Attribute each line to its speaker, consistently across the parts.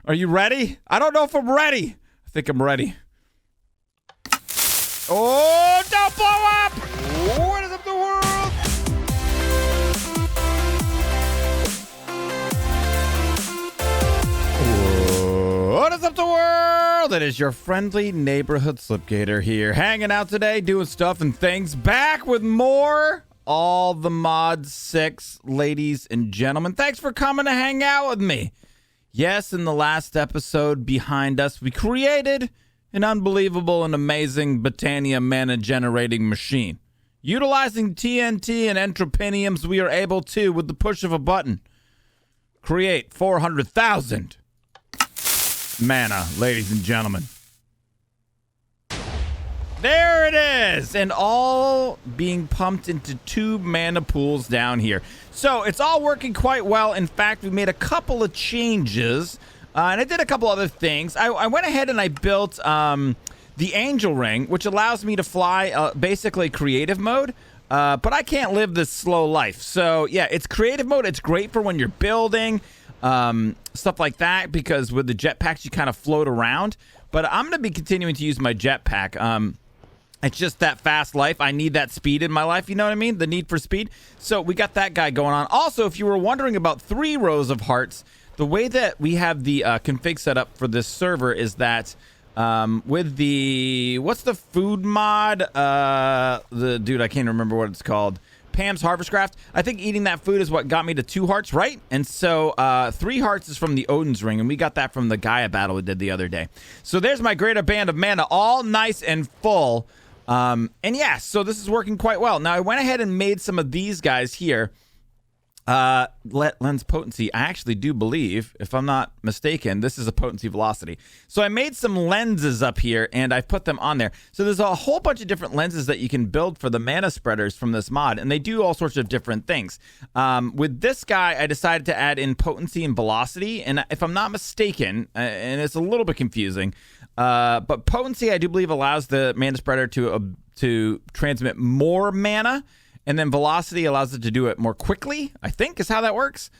Speaker 1: Are you ready? I don't know if I'm ready. I think I'm ready. Oh, don't blow up! What is up the world? What is up the world? It is your friendly neighborhood Slipgator here, hanging out today, doing stuff and things. Back with more All the Mod 6, ladies and gentlemen. Thanks for coming to hang out with me. Yes, in the last episode behind us, we created an unbelievable and amazing Botania mana generating machine. Utilizing TNT and entropiniums, we are able to, with the push of a button, create 400,000 mana, ladies and gentlemen. There it is, and all being pumped into 2 mana pools down here. So it's all working quite well. In fact, we made a couple of changes, and I did a couple other things. I went ahead and I built the Angel Ring, which allows me to fly basically creative mode, but I can't live this slow life. So yeah, it's creative mode. It's great for when you're building, stuff like that, because with the jetpacks you kind of float around. But I'm going to be continuing to use my jetpack. It's just that fast life. I need that speed in my life, you know what I mean? The need for speed. So we got that guy going on. Also, if you were wondering about 3 rows of hearts, the way that we have the config set up for this server is that with the, what's the food mod? Dude, I can't remember what it's called. Pam's Harvest Craft. I think eating that food is what got me to 2 hearts, right? And so 3 hearts is from the Odin's Ring, and we got that from the Gaia battle we did the other day. So there's my greater band of mana, all nice and full. And yeah, so this is working quite well. Now, I went ahead and made some of these guys here. Lens potency, I actually do believe, if I'm not mistaken, this is a potency velocity. So I made some lenses up here, and I put them on there. So there's a whole bunch of different lenses that you can build for the mana spreaders from this mod, and they do all sorts of different things. With this guy, I decided to add in potency and velocity, and if I'm not mistaken, and it's a little bit confusing, but potency, I do believe, allows the mana spreader to transmit more mana, and then velocity allows it to do it more quickly, I think is how that works.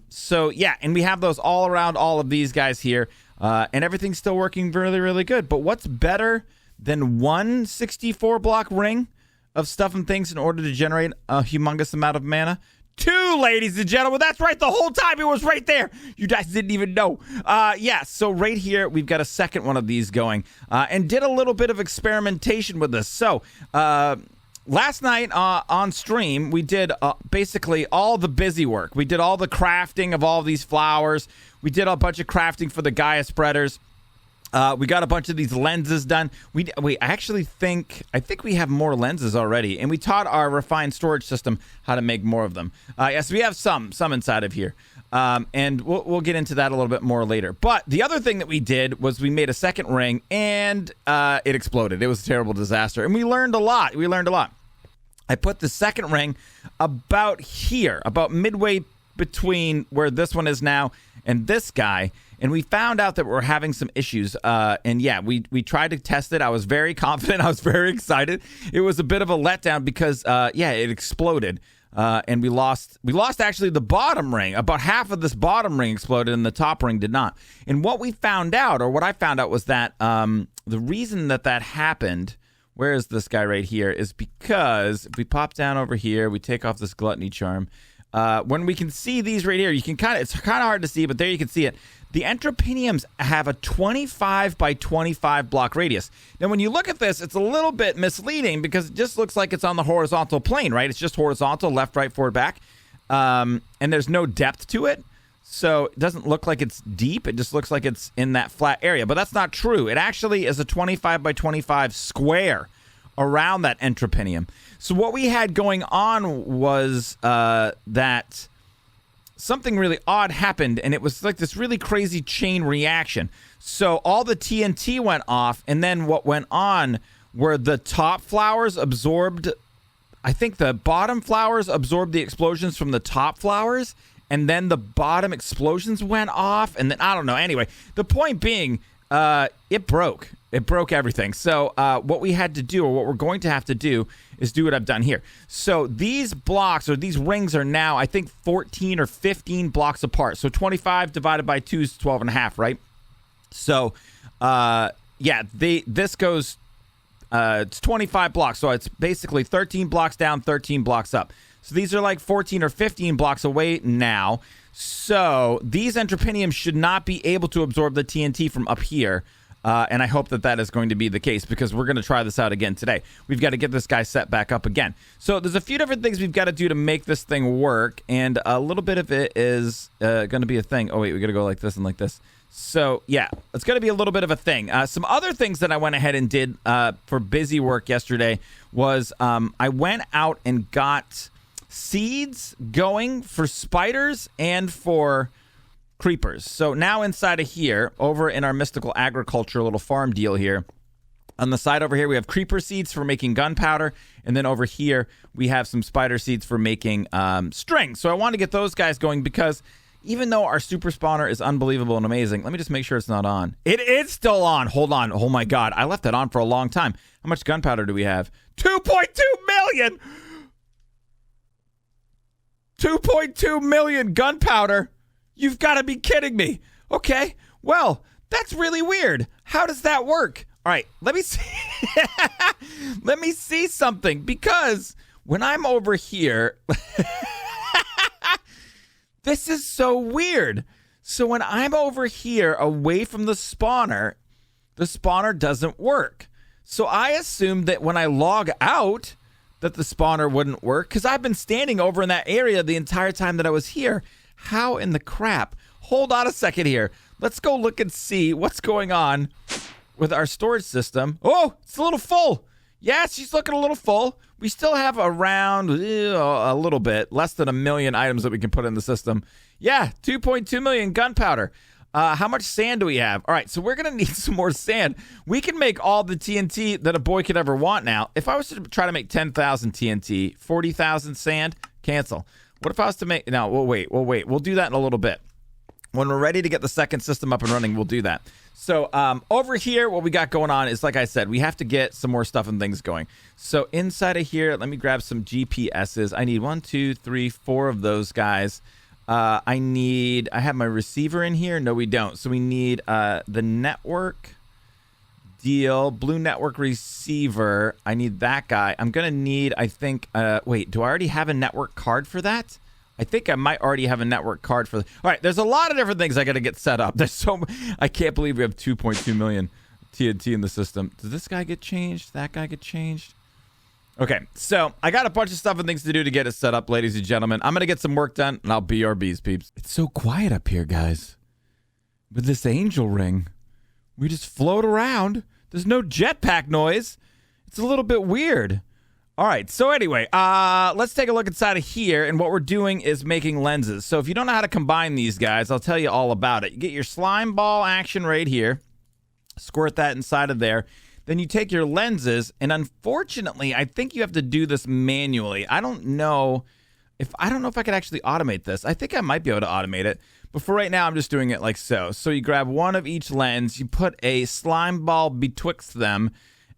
Speaker 1: So yeah, and we have those all around all of these guys here, and everything's still working really, really good. But what's better than 1 64 block ring of stuff and things in order to generate a humongous amount of mana? 2, ladies and gentlemen. That's right. The whole time it was right there. You guys didn't even know. Yeah, so right here, we've got a second one of these going, and did a little bit of experimentation with this. So, last night on stream, we did basically all the busy work. We did all the crafting of all these flowers. We did a bunch of crafting for the Gaia spreaders. We got a bunch of these lenses done. We actually think we have more lenses already, and we taught our refined storage system how to make more of them. Yes, we have some inside of here, and we'll get into that a little bit more later. But the other thing that we did was we made a second ring, and it exploded. It was a terrible disaster, and we learned a lot. I put the second ring about here, about midway between where this one is now and this guy, and we found out that we're having some issues. And yeah, we tried to test it. I was very confident. I was very excited. It was a bit of a letdown because yeah, it exploded. And we lost actually the bottom ring. About half of this bottom ring exploded and the top ring did not. And what we found out, or what I found out, was that the reason that happened, where is this guy right here, is because if we pop down over here, we take off this gluttony charm. When we can see these right here, it's kind of hard to see, but there you can see it. The entropiniums have a 25 by 25 block radius. Now, when you look at this, it's a little bit misleading because it just looks like it's on the horizontal plane, right? It's just horizontal, left, right, forward, back. And there's no depth to it. So it doesn't look like it's deep. It just looks like it's in that flat area. But that's not true. It actually is a 25 by 25 square around that entropinium. So what we had going on was that something really odd happened, and it was like this really crazy chain reaction. So all the TNT went off, and then what went on were the top flowers absorbed, I think the bottom flowers absorbed the explosions from the top flowers, and then the bottom explosions went off, and then I don't know. Anyway, the point being, it broke. It broke everything. So what we had to do, or what we're going to have to do, is do what I've done here. So these blocks, or these rings, are now, I think, 14 or 15 blocks apart. So 25 divided by 2 is 12 and a half, right? So, yeah, this goes, it's 25 blocks. So it's basically 13 blocks down, 13 blocks up. So these are like 14 or 15 blocks away now. So these entropiniums should not be able to absorb the TNT from up here. And I hope that that is going to be the case, because we're going to try this out again today. We've got to get this guy set back up again. So there's a few different things we've got to do to make this thing work. And a little bit of it is going to be a thing. Oh, wait, we got to go like this and like this. So, yeah, it's going to be a little bit of a thing. Some other things that I went ahead and did for busy work yesterday was I went out and got seeds going for spiders and for creepers. So now inside of here, over in our mystical agriculture little farm deal here, on the side over here, we have creeper seeds for making gunpowder. And then over here, we have some spider seeds for making string. So I want to get those guys going, because even though our super spawner is unbelievable and amazing, let me just make sure it's not on. It is still on. Hold on. Oh my God. I left that on for a long time. How much gunpowder do we have? 2.2 million. 2.2 million gunpowder. You've got to be kidding me. Okay. Well, that's really weird. How does that work? All right. Let me see. Let me see something, because when I'm over here, this is so weird. So when I'm over here away from the spawner doesn't work. So I assumed that when I log out that the spawner wouldn't work, because I've been standing over in that area the entire time that I was here. How in the crap? Hold on a second here. Let's go look and see what's going on with our storage system. Oh, it's a little full. Yeah, she's looking a little full. We still have around a little bit, less than 1 million items that we can put in the system. Yeah, 2.2 million gunpowder. How much sand do we have? All right, so we're going to need some more sand. We can make all the TNT that a boy could ever want now. If I was to try to make 10,000 TNT, 40,000 sand, cancel. What if I was to make... No, we'll wait. We'll do that in a little bit. When we're ready to get the second system up and running, we'll do that. So over here, what we got going on is, like I said, we have to get some more stuff and things going. So inside of here, let me grab some GPSs. I need 1, 2, 3, 4 of those guys. I have my receiver in here. No, we don't. So we need the network deal, blue network receiver. I need that guy. I'm going to need, I think, wait, do I already have a network card for that? I think I might already have a network card for... All right, there's a lot of different things I got to get set up. There's so... I can't believe we have 2.2 million TNT in the system. Does this guy get changed? That guy get changed? Okay, so I got a bunch of stuff and things to do to get it set up, ladies and gentlemen. I'm going to get some work done, and I'll BRBs, peeps. It's so quiet up here, guys. With this angel ring, we just float around. There's no jetpack noise. It's a little bit weird. All right, so anyway, let's take a look inside of here, and what we're doing is making lenses. So if you don't know how to combine these guys, I'll tell you all about it. You get your slime ball action right here, squirt that inside of there. Then you take your lenses, and unfortunately, I think you have to do this manually. I don't know if I could actually automate this. I think I might be able to automate it, but for right now, I'm just doing it like so. So you grab one of each lens, you put a slime ball betwixt them,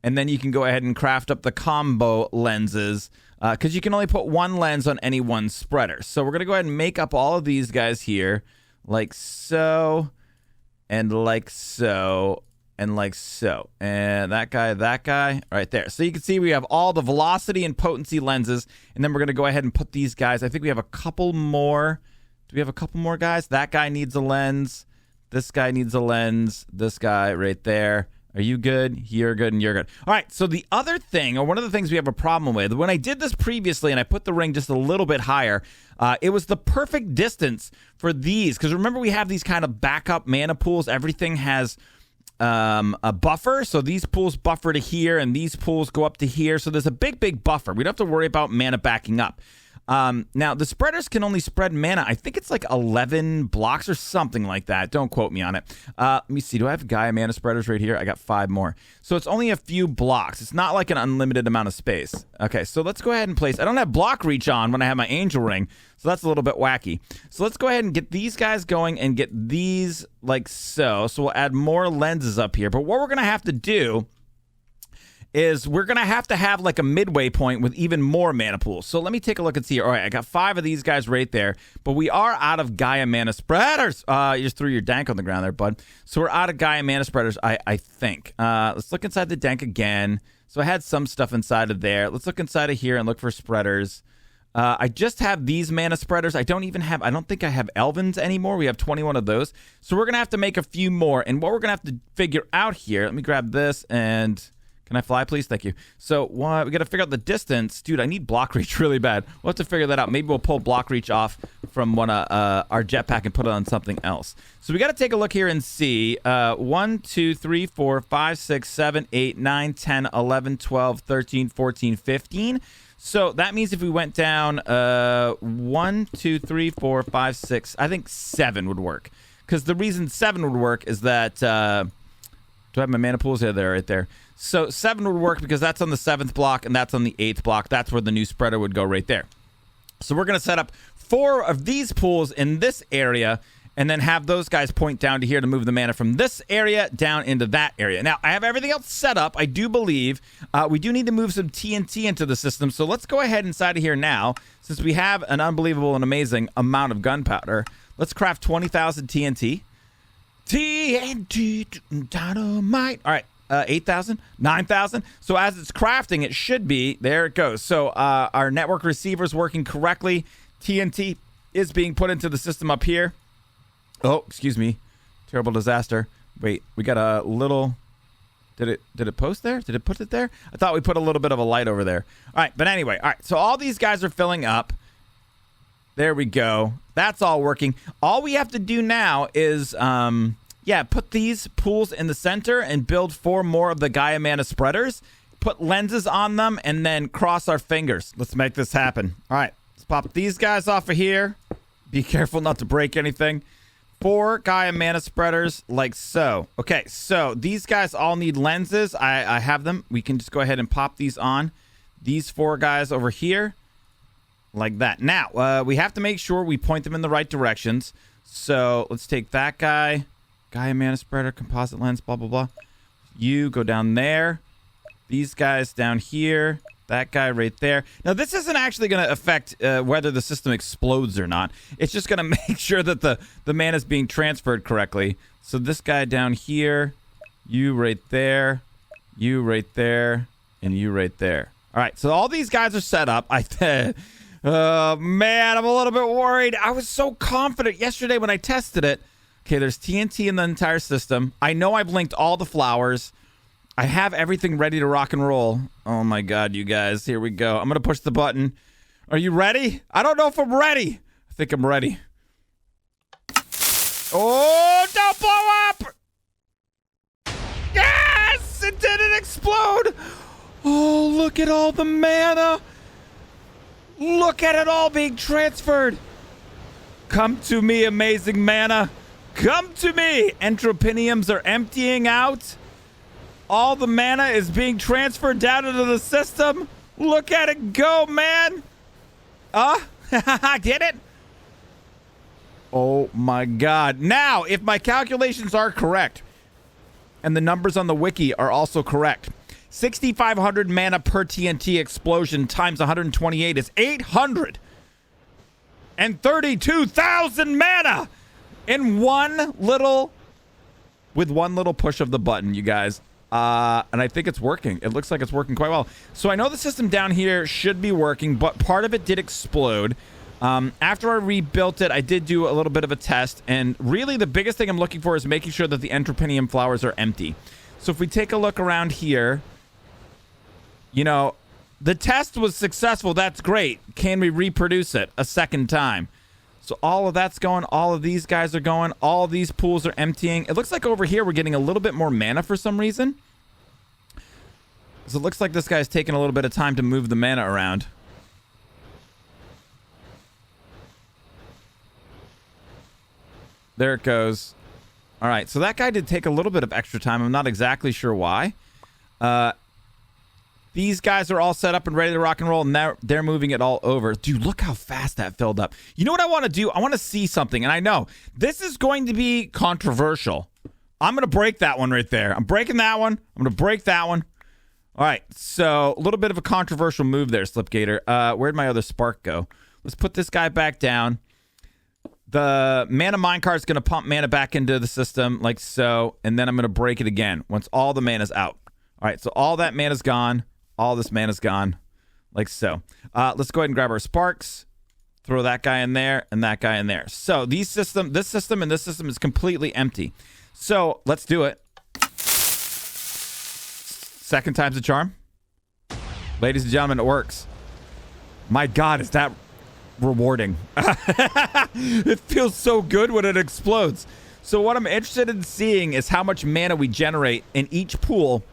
Speaker 1: and then you can go ahead and craft up the combo lenses, because you can only put one lens on any one spreader. So we're going to go ahead and make up all of these guys here, like so, and like so, and like so. And that guy, right there. So you can see we have all the velocity and potency lenses, and then we're going to go ahead and put these guys. I think we have a couple more. Do we have a couple more guys? That guy needs a lens. This guy needs a lens. This guy right there. Are you good? You're good, and you're good. All right, so the other thing, or one of the things we have a problem with, when I did this previously and I put the ring just a little bit higher, it was the perfect distance for these. Because remember, we have these kind of backup mana pools. Everything has a buffer. So these pools buffer to here, and these pools go up to here. So there's a big, big buffer. We don't have to worry about mana backing up. Now, the spreaders can only spread mana. I think it's like 11 blocks or something like that. Don't quote me on it. Let me see. Do I have Gaia mana spreaders right here? I got 5 more. So it's only a few blocks. It's not like an unlimited amount of space. Okay, so let's go ahead and place. I don't have block reach on when I have my angel ring, so that's a little bit wacky. So let's go ahead and get these guys going and get these like so. So we'll add more lenses up here. But what we're going to have to do is we're going to have like a midway point with even more mana pools. So let me take a look and see. All right, I got 5 of these guys right there, but we are out of Gaia mana spreaders. You just threw your dank on the ground there, bud. So we're out of Gaia mana spreaders, I think. Let's look inside the dank again. So I had some stuff inside of there. Let's look inside of here and look for spreaders. I just have these mana spreaders. I don't think I have Elvins anymore. We have 21 of those. So we're going to have to make a few more. And what we're going to have to figure out here, let me grab this and... Can I fly, please? Thank you. So we got to figure out the distance. Dude, I need block reach really bad. We'll have to figure that out. Maybe we'll pull block reach off from one our jetpack and put it on something else. So we got to take a look here and see. 1, 2, 3, 4, 5, 6, 7, 8, 9, 10, 11, 12, 13, 14, 15. So that means if we went down 1, 2, 3, 4, 5, 6, I think 7 would work. Because the reason 7 would work is that... do I have my mana pools? Yeah, they're right there. So 7 would work because that's on the 7th block and that's on the 8th block. That's where the new spreader would go right there. So we're going to set up 4 of these pools in this area and then have those guys point down to here to move the mana from this area down into that area. Now, I have everything else set up. I do believe we do need to move some TNT into the system. So let's go ahead inside of here now. Since we have an unbelievable and amazing amount of gunpowder, let's craft 20,000 TNT. TNT dynamite. All right. 8,000, 9,000. So as it's crafting, it should be, there it goes. So our network receiver is working correctly. TNT is being put into the system up here. Oh, excuse me. Terrible disaster. Wait, we got a little, did it post there? Did it put it there? I thought we put a little bit of a light over there. All right, but anyway, all right. So all these guys are filling up. There we go. That's all working. All we have to do now is, put these pools in the center and build 4 more of the Gaia mana spreaders. Put lenses on them and then cross our fingers. Let's make this happen. All right, let's pop these guys off of here. Be careful not to break anything. 4 Gaia mana spreaders like so. Okay, so these guys all need lenses. I have them. We can just go ahead and pop these on. These 4 guys over here like that. Now, we have to make sure we point them in the right directions. So let's take that guy. Gaia mana spreader, composite lens, blah, blah, blah. You go down there. These guys down here. That guy right there. Now, this isn't actually going to affect whether the system explodes or not. It's just going to make sure that the mana is being transferred correctly. So this guy down here, you right there, you right there, and you right there. All right, so all these guys are set up. Man, I'm a little bit worried. I was so confident yesterday when I tested it. Okay, there's TNT in the entire system. I know I've linked all the flowers. I have everything ready to rock and roll. Oh my God, you guys. Here we go. I'm going to push the button. Are you ready? I don't know if I'm ready. I think I'm ready. Oh, don't blow up! Yes! It didn't explode! Oh, look at all the mana. Look at it all being transferred. Come to me, amazing mana. Come to me! Entropiniums are emptying out. All the mana is being transferred down into the system. Look at it go, man! Get it? Oh my God. Now, if my calculations are correct, and the numbers on the wiki are also correct, 6,500 mana per TNT explosion times 128 is 832,000 mana! In with one little push of the button, you guys. And I think it's working. It looks like it's working quite well. So I know the system down here should be working, but part of it did explode. After I rebuilt it, I did do a little bit of a test. And really the biggest thing I'm looking for is making sure that the Entropinium flowers are empty. So if we take a look around here, you know, the test was successful. That's great. Can we reproduce it a second time? So all of that's going. All of these guys are going. All of these pools are emptying. It looks like over here we're getting a little bit more mana for some reason. So it looks like this guy's taking a little bit of time to move the mana around. There it goes. All right, so that guy did take a little bit of extra time. I'm not exactly sure why. These guys are all set up and ready to rock and roll, and now they're moving it all over. Dude, look how fast that filled up. You know what I want to do? I want to see something, and I know this is going to be controversial. I'm going to break that one right there. I'm breaking that one. I'm going to break that one. All right, so a little bit of a controversial move there, Slipgator. Where'd my other spark go? Let's put this guy back down. The mana minecart is going to pump mana back into the system like so, and then I'm going to break it again once all the mana's out. All right, so all that mana's gone. All this mana's gone like so. Let's go ahead and grab our sparks. Throw that guy in there and that guy in there. So this system and this system is completely empty. So let's do it. Second time's the charm. Ladies and gentlemen, it works. My God, is that rewarding. It feels so good when it explodes. So what I'm interested in seeing is how much mana we generate in each pool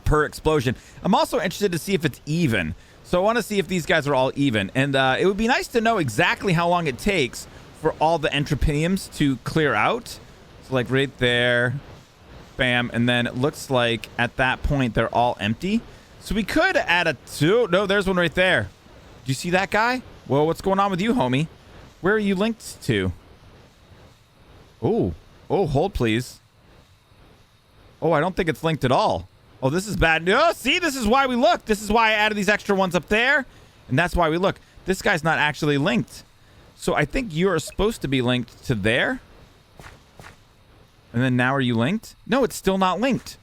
Speaker 1: per explosion. I'm also interested to see if it's even. So I want to see if these guys are all even. And it would be nice to know exactly how long it takes for all the entropiniums to clear out. So like right there. Bam. And then it looks like at that point they're all empty. So we could add a two. No, there's one right there. Do you see that guy? Well, what's going on with you, homie? Where are you linked to? Oh, hold please. Oh, I don't think it's linked at all. Oh, this is bad. No, see, this is why we look. This is why I added these extra ones up there. And that's why we look. This guy's not actually linked. So I think you're supposed to be linked to there. And then now are you linked? No, it's still not linked.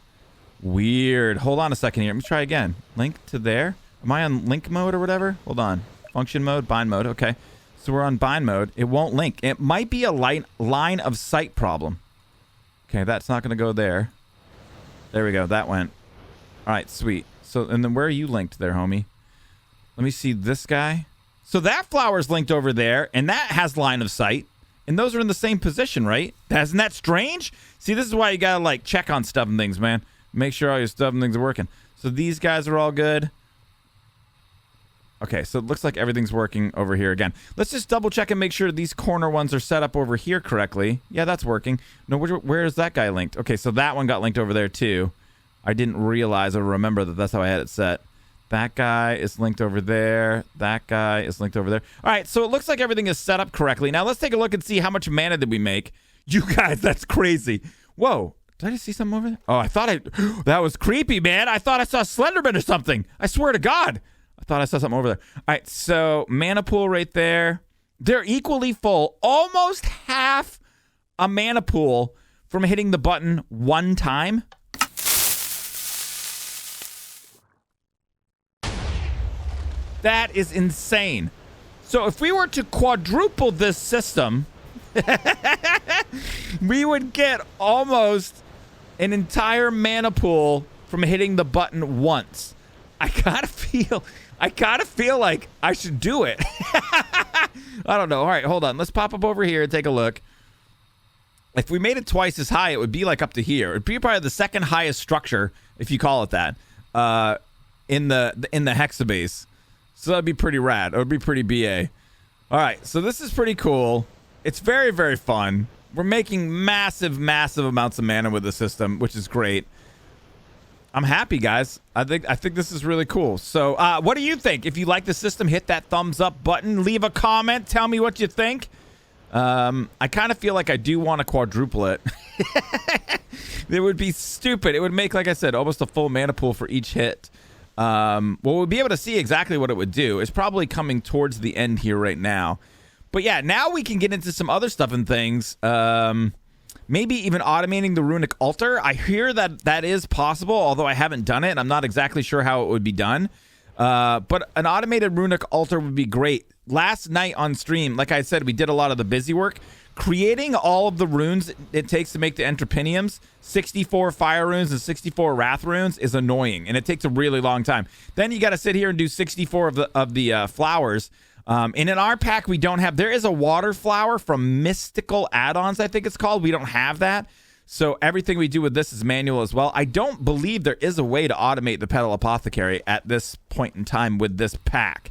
Speaker 1: Weird. Hold on a second here. Let me try again. Link to there. Am I on link mode or whatever? Hold on. Function mode, bind mode. Okay. So we're on bind mode. It won't link. It might be a line of sight problem. Okay, that's not going to go there. There we go. That went. All right, sweet. So, and then where are you linked there, homie? Let me see this guy. So that flower's linked over there, and that has line of sight. And those are in the same position, right? Isn't that strange? See, this is why you got to, like, check on stuff and things, man. Make sure all your stuff and things are working. So these guys are all good. Okay, so it looks like everything's working over here again. Let's just double check and make sure these corner ones are set up over here correctly. Yeah, that's working. No, where is that guy linked? Okay, so that one got linked over there too. I didn't realize or remember that that's how I had it set. That guy is linked over there. That guy is linked over there. All right, so it looks like everything is set up correctly. Now let's take a look and see how much mana did we make. You guys, that's crazy. Whoa, did I just see something over there? Oh, I thought that was creepy, man. I thought I saw Slenderman or something. I swear to God. I thought I saw something over there. All right, so mana pool right there. They're equally full. Almost half a mana pool from hitting the button one time. That is insane. So if we were to quadruple this system, we would get almost an entire mana pool from hitting the button once. I gotta feel like I should do it. I don't know. All right, hold on. Let's pop up over here and take a look. If we made it twice as high, it would be like up to here. It'd be probably the second highest structure, if you call it that, in the hexabase. So that'd be pretty rad. It would be pretty BA. All right, so this is pretty cool. It's very, very fun. We're making massive, massive amounts of mana with the system, which is great. I'm happy, guys. I think this is really cool. So what do you think? If you like the system, hit that thumbs up button. Leave a comment. Tell me what you think. I kind of feel like I do want to quadruple it. It would be stupid. It would make, like I said, almost a full mana pool for each hit. Well, we'll be able to see exactly what it would do. It's probably coming towards the end here right now. But yeah, now we can get into some other stuff and things. Maybe even automating the runic altar. I hear that that is possible, although I haven't done it. And I'm not exactly sure how it would be done. But an automated runic altar would be great. Last night on stream, like I said, we did a lot of the busy work. Creating all of the runes it takes to make the entropiniums, 64 fire runes and 64 wrath runes, is annoying, and it takes a really long time. Then you got to sit here and do 64 of the flowers. And in our pack, we don't have. There is a water flower from Mystical Add-ons, I think it's called. We don't have that. So everything we do with this is manual as well. I don't believe there is a way to automate the Petal Apothecary at this point in time with this pack.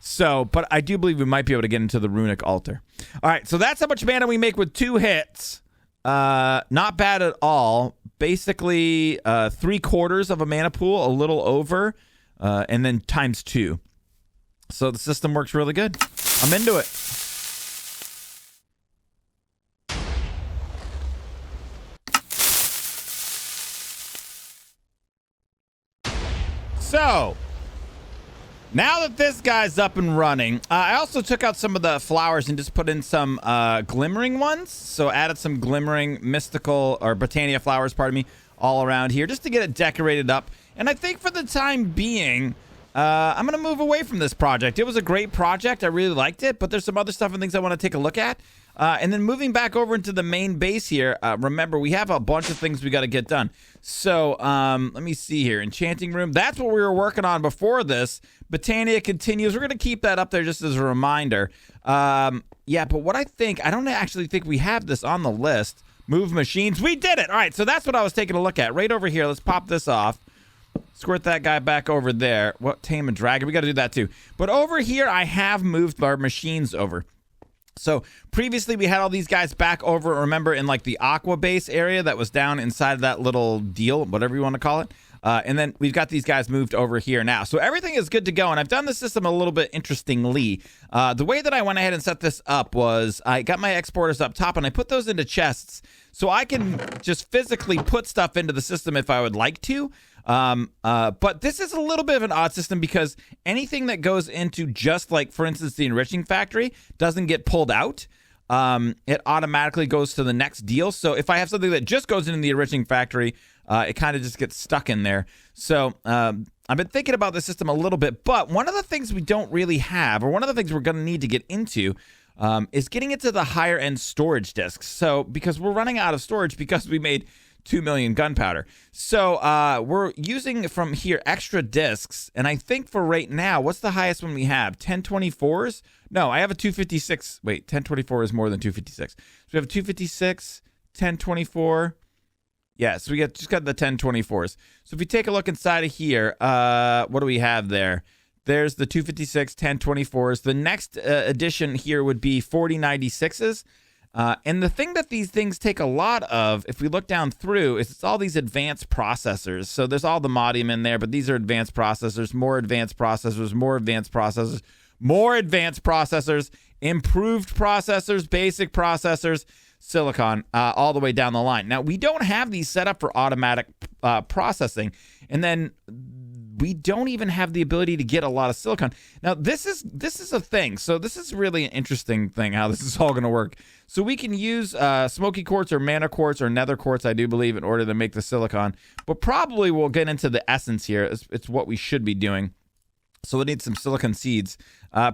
Speaker 1: So, but I do believe we might be able to get into the runic altar. All right, so that's how much mana we make with 2 hits. Not bad at all. Basically, 3/4 of a mana pool, a little over, and then times 2. So the system works really good. I'm into it. So, now that this guy's up and running, I also took out some of the flowers and just put in some glimmering ones. So added some glimmering mystical or Botania flowers, pardon me, all around here just to get it decorated up. And I think for the time being, I'm going to move away from this project. It was a great project. I really liked it, but there's some other stuff and things I want to take a look at. And then moving back over into the main base here, remember, we have a bunch of things we got to get done. So let me see here. Enchanting room. That's what we were working on before this. Botania continues. We're going to keep that up there just as a reminder. Yeah, but what I don't actually think we have this on the list. Move machines. We did it. All right, so that's what I was taking a look at. Right over here. Let's pop this off. Squirt that guy back over there. What? Tame a dragon. We got to do that too. But over here, I have moved our machines over. So previously we had all these guys back over, remember, in like the aqua base area that was down inside of that little deal, whatever you want to call it. And then we've got these guys moved over here now. So everything is good to go. And I've done the system a little bit interestingly. The way that I went ahead and set this up was I got my exporters up top and I put those into chests so I can just physically put stuff into the system if I would like to. But this is a little bit of an odd system because anything that goes into just like, for instance, the enriching factory doesn't get pulled out. It automatically goes to the next deal. So if I have something that just goes into the enriching factory, it kind of just gets stuck in there. So I've been thinking about the system a little bit, but one of the things we don't really have, or one of the things we're going to need to get into, is getting into the higher end storage disks. So because we're running out of storage because we made 2 million gunpowder. So we're using from here extra discs. And I think for right now, what's the highest one we have? 1024s? No, I have a 256. Wait, 1024 is more than 256. So we have a 256, 1024. Yeah, so we just got the 1024s. So if we take a look inside of here, what do we have there? There's the 256, 1024s. The next addition here would be 4096s. And the thing that these things take a lot of, if we look down through, is it's all these advanced processors. So there's all the modium in there, but these are advanced processors, more advanced processors, more advanced processors, more advanced processors, improved processors, basic processors, silicon, all the way down the line. Now, we don't have these set up for automatic processing. And then we don't even have the ability to get a lot of silicon. Now, this is a thing. So this is really an interesting thing, how this is all going to work. So we can use smoky quartz or mana quartz or nether quartz, I do believe, in order to make the silicon. But probably we'll get into the essence here. It's what we should be doing. So we'll need some silicon seeds.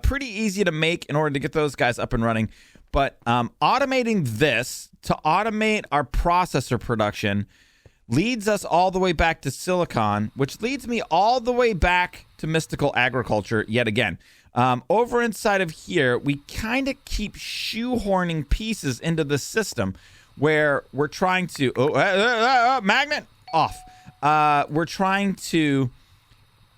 Speaker 1: Pretty easy to make in order to get those guys up and running. But automating this to automate our processor production leads us all the way back to silicon, which leads me all the way back to mystical agriculture yet again. Over inside of here, we kind of keep shoehorning pieces into the system where we're trying to... magnet off. We're trying to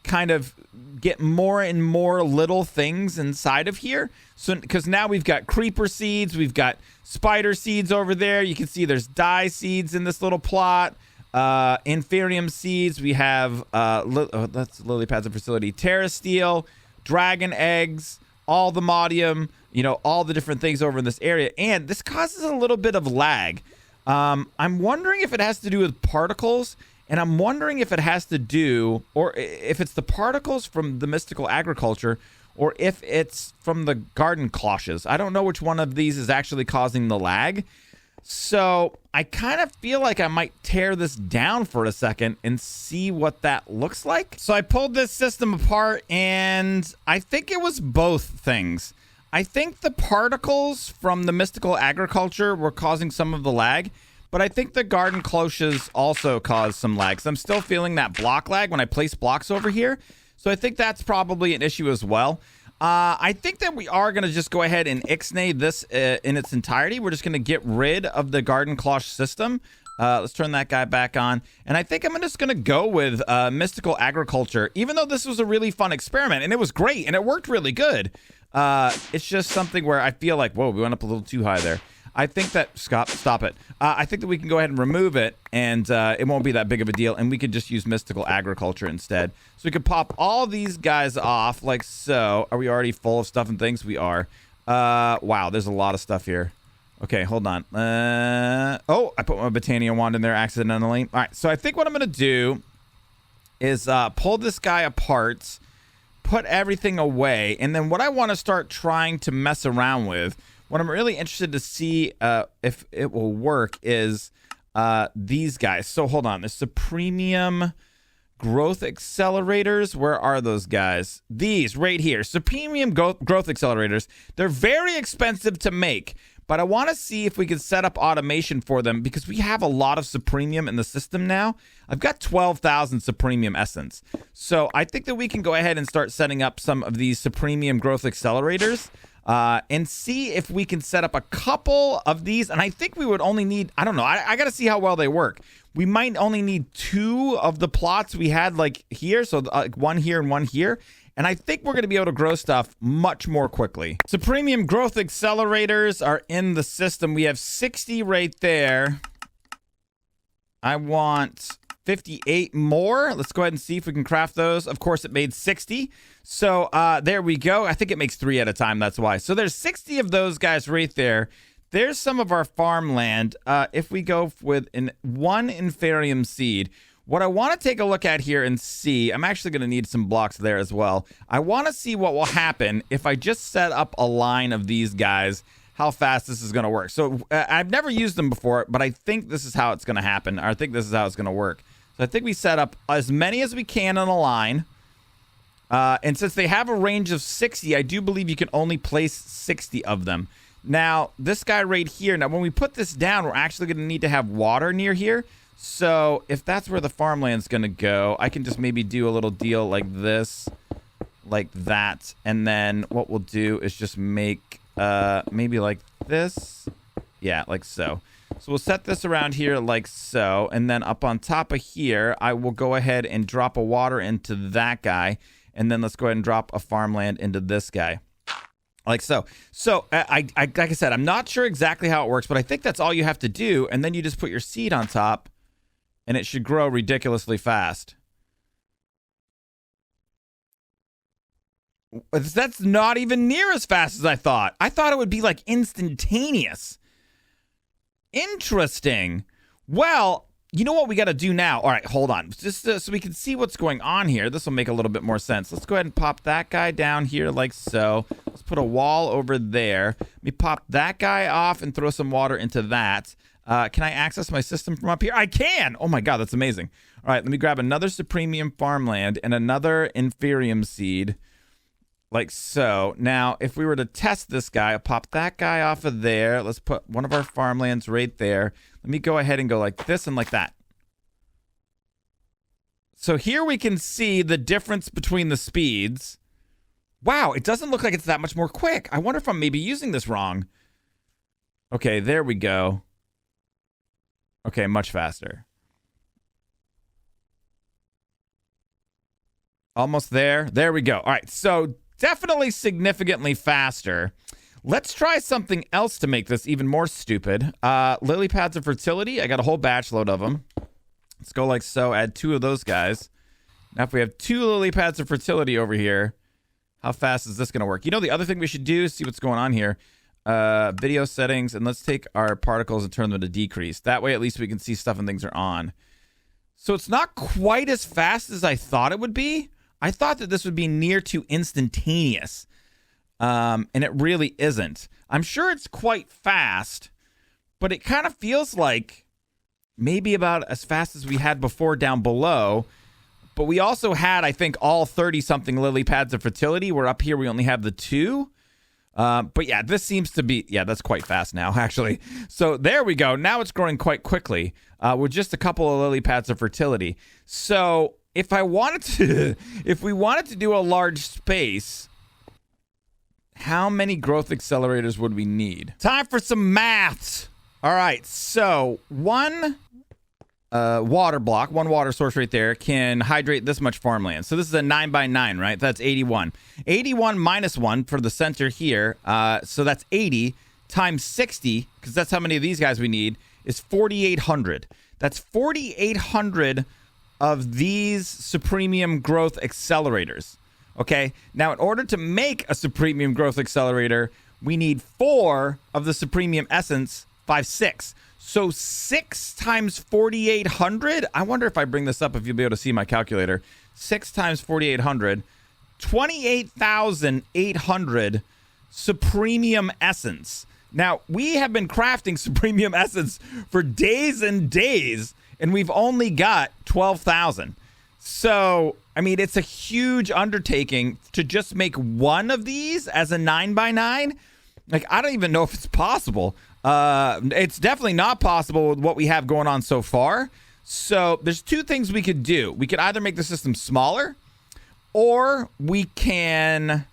Speaker 1: kind of get more and more little things inside of here. So, because now we've got creeper seeds, we've got spider seeds over there. You can see there's dye seeds in this little plot. Inferium seeds. We have that's lily pads of facility. Terra steel, dragon eggs, all the modium. All the different things over in this area, and this causes a little bit of lag. I'm wondering if it has to do with particles, and I'm wondering if it has to do, or if it's the particles from the mystical agriculture, or if it's from the garden cloches. I don't know which one of these is actually causing the lag. So I kind of feel like I might tear this down for a second and see what that looks like. So I pulled this system apart, and I think it was both things. I think the particles from the mystical agriculture were causing some of the lag, but I think the garden cloches also caused some lag. So I'm still feeling that block lag when I place blocks over here. So I think that's probably an issue as well. I think that we are going to just go ahead and ixnay this in its entirety. We're just going to get rid of the garden cloche system. Let's turn that guy back on. And I think I'm just going to go with mystical agriculture, even though this was a really fun experiment and it was great and it worked really good. It's just something where I feel like, whoa, we went up a little too high there. I think that, stop it. I think that we can go ahead and remove it and it won't be that big of a deal. And we could just use mystical agriculture instead. So we could pop all these guys off like so. Are we already full of stuff and things? We are. Wow, there's a lot of stuff here. Okay, hold on. Oh, I put my Botania wand in there accidentally. All right, so I think what I'm going to do is pull this guy apart, put everything away, and then what I want to start trying to mess around with, what I'm really interested to see if it will work is these guys. So hold on. There's the premium growth accelerators. Where are those guys? These right here. So premium growth accelerators. They're very expensive to make. But I want to see if we can set up automation for them because we have a lot of Supremium in the system now. I've got 12,000 Supremium essence. So I think that we can go ahead and start setting up some of these Supremium growth accelerators and see if we can set up a couple of these. And I think we would only need, I don't know, I got to see how well they work. We might only need 2 of the plots we had like here. So one here and one here. And I think we're going to be able to grow stuff much more quickly. So premium growth accelerators are in the system. We have 60 right there. I want 58 more. Let's go ahead and see if we can craft those. Of course, it made 60. So there we go. I think it makes 3 at a time. That's why. So there's 60 of those guys right there. There's some of our farmland. If we go with one Inferium seed, what I want to take a look at here and see, I'm actually going to need some blocks there as well. I want to see what will happen if I just set up a line of these guys, how fast this is going to work. So I've never used them before, but I think this is how it's going to happen. Or I think this is how it's going to work. So I think we set up as many as we can on a line. And since they have a range of 60, I do believe you can only place 60 of them. Now, this guy right here, now when we put this down, we're actually going to need to have water near here. So if that's where the farmland's going to go, I can just maybe do a little deal like this, like that. And then what we'll do is just make maybe like this. Yeah, like so. So we'll set this around here like so. And then up on top of here, I will go ahead and drop a water into that guy. And then let's go ahead and drop a farmland into this guy. Like so. So, like I said, I'm not sure exactly how it works, but I think that's all you have to do. And then you just put your seed on top. And it should grow ridiculously fast. That's not even near as fast as I thought. I thought it would be like instantaneous. Interesting. Well, you know what we got to do now? All right, hold on. Just so we can see what's going on here. This will make a little bit more sense. Let's go ahead and pop that guy down here like so. Let's put a wall over there. Let me pop that guy off and throw some water into that. Can I access my system from up here? I can! Oh my god, that's amazing. All right, let me grab another Supremium farmland and another Inferium seed. Like so. Now, if we were to test this guy, I'll pop that guy off of there. Let's put one of our farmlands right there. Let me go ahead and go like this and like that. So here we can see the difference between the speeds. Wow, it doesn't look like it's that much more quick. I wonder if I'm maybe using this wrong. Okay, there we go. Okay, much faster. Almost there. There we go. All right, so definitely significantly faster. Let's try something else to make this even more stupid. Lily pads of fertility. I got a whole batch load of them. Let's go like so. Add 2 of those guys. Now, if we have 2 lily pads of fertility over here, how fast is this going to work? You know, the other thing we should do is see what's going on here. Video settings, and let's take our particles and turn them to decrease. That way, at least we can see stuff and things are on. So it's not quite as fast as I thought it would be. I thought that this would be near to instantaneous, and it really isn't. I'm sure it's quite fast, but it kind of feels like maybe about as fast as we had before down below. But we also had, I think, all 30-something lily pads of fertility, where up here we only have the 2. But yeah, this seems to be, yeah, that's quite fast now, actually. So there we go. Now it's growing quite quickly with just a couple of lily pads of fertility. So if I wanted to, if we wanted to do a large space, how many growth accelerators would we need? Time for some maths. All right, so 1 water block, one water source right there, can hydrate this much farmland. So this is a 9 by 9, right? That's 81. 81 minus 1 for the center here. So that's 80 times 60, because that's how many of these guys we need, is 4,800. That's 4,800 of these Supremium Growth Accelerators. Okay? Now, in order to make a Supremium Growth Accelerator, we need 4 of the Supremium Essence, 6. So 6 times 4,800. I wonder if I bring this up, if you'll be able to see my calculator. 6 times 4,800. 28,800 Supremium Essence. Now, we have been crafting Supremium Essence for days and days, and we've only got 12,000. So, I mean, it's a huge undertaking to just make one of these as a 9 by 9. Like, I don't even know if it's possible. It's definitely not possible with what we have going on so far. So there's 2 things we could do. We could either make the system smaller, or we can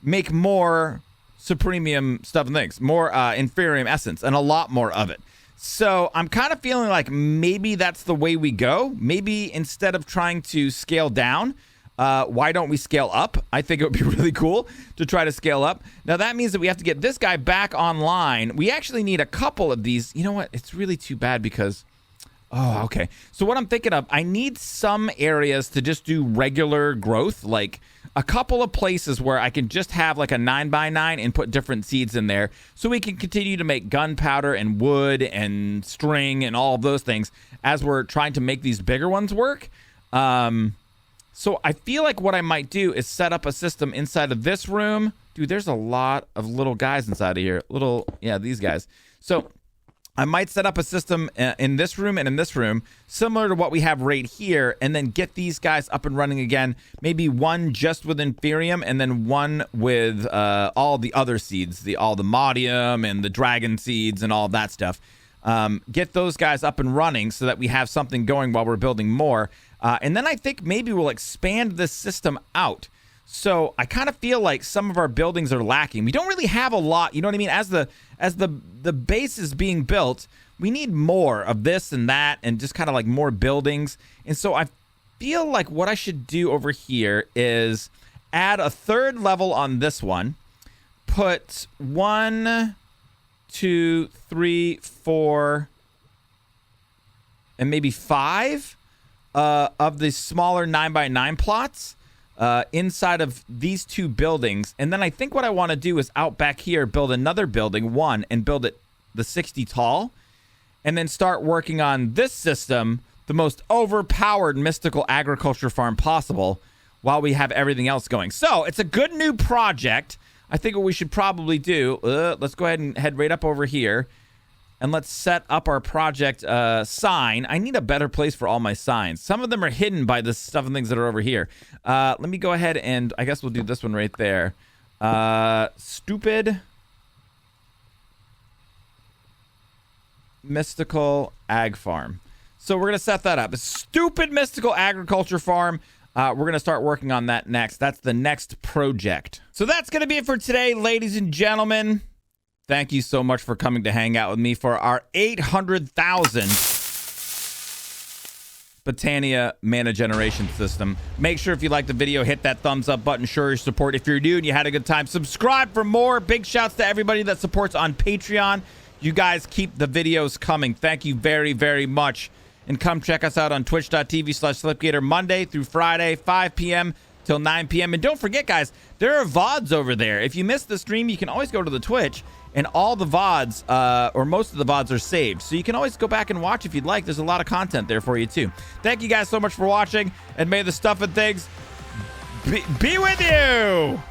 Speaker 1: make more Supremium stuff and things, more Inferium Essence, and a lot more of it. So I'm kind of feeling like maybe that's the way we go. Maybe instead of trying to scale down, why don't we scale up? I think it would be really cool to try to scale up. Now, that means that we have to get this guy back online. We actually need a couple of these. You know what? It's really too bad because... Oh, okay. So what I'm thinking of, I need some areas to just do regular growth, like a couple of places where I can just have like a 9 by 9 and put different seeds in there so we can continue to make gunpowder and wood and string and all of those things as we're trying to make these bigger ones work. So I feel like what I might do is set up a system inside of this room. Dude, there's a lot of little guys inside of here. These guys. So I might set up a system in this room and in this room, similar to what we have right here, and then get these guys up and running again. Maybe one just with Inferium, and then one with all the other seeds, all the Modium and the Dragon seeds and all that stuff. Get those guys up and running so that we have something going while we're building more. And then I think maybe we'll expand this system out. So I kind of feel like some of our buildings are lacking. We don't really have a lot, you know what I mean? As the base is being built, we need more of this and that and just kind of like more buildings. And so I feel like what I should do over here is add a 3rd level on this one. Put 1, 2, 3, 4, and maybe 5 of the smaller 9 by 9 plots inside of these 2 buildings. And then I think what I want to do is out back here, build another building, one, and build it the 60 tall, and then start working on this system, the most overpowered mystical agriculture farm possible, while we have everything else going. So it's a good new project. I think what we should probably do, let's go ahead and head right up over here, and let's set up our project sign. I need a better place for all my signs. Some of them are hidden by the stuff and things that are over here. Let me go ahead and I guess we'll do this one right there. Stupid mystical ag farm. So we're going to set that up. A stupid mystical agriculture farm. We're going to start working on that next. That's the next project. So that's going to be it for today, ladies and gentlemen. Thank you so much for coming to hang out with me for our 800,000 Botania mana generation system. Make sure if you like the video, hit that thumbs up button. Show your support. If you're new and you had a good time, subscribe for more. Big shouts to everybody that supports on Patreon. You guys keep the videos coming. Thank you very, very much. And come check us out on twitch.tv/Slipgator Monday through Friday, 5 p.m. till 9 p.m. And don't forget, guys, there are VODs over there. If you missed the stream, you can always go to the Twitch, and all the VODs, or most of the VODs, are saved. So you can always go back and watch if you'd like. There's a lot of content there for you, too. Thank you guys so much for watching, and may the stuff and things be with you!